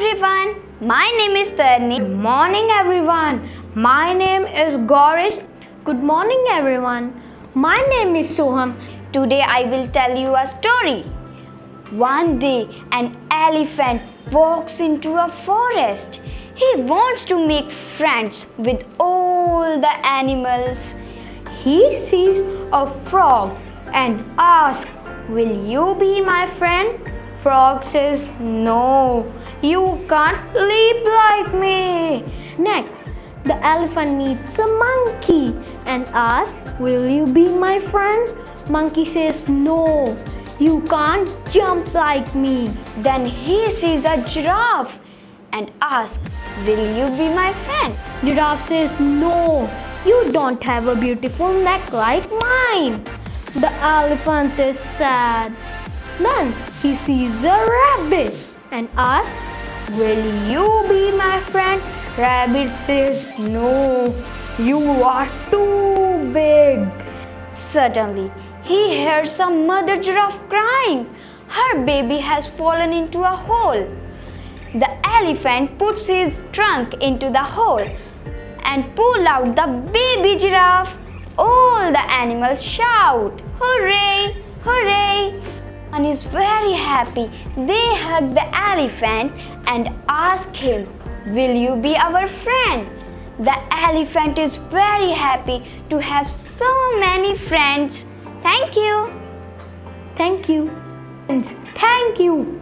everyone, my name is Tarni. Good morning everyone, my name is Gorish. Good morning everyone, my name is Soham. Today I will tell you a story. One day an elephant walks into a forest. He wants to make friends with all the animals. He sees a frog and asks, "Will you be my friend?" Frog says, "No, you can't live like me." Next, the elephant meets a monkey and asks, "Will you be my friend?" Monkey says, "No, you can't jump like me." Then he sees a giraffe and asks, "Will you be my friend?" Giraffe says, "No, you don't have a beautiful neck like mine." The elephant is sad. Then he sees a rabbit and asks, "Will you be my friend?" Rabbit says, "No, you are too big." Suddenly, he hears a mother giraffe crying. Her baby has fallen into a hole. The elephant puts his trunk into the hole and pulls out the baby giraffe. All the animals shout, "Hooray! Hooray!" And is very happy. They hug the elephant and ask him, "Will you be our friend?" The elephant is very happy to have so many friends. Thank you. Thank you. Thank you.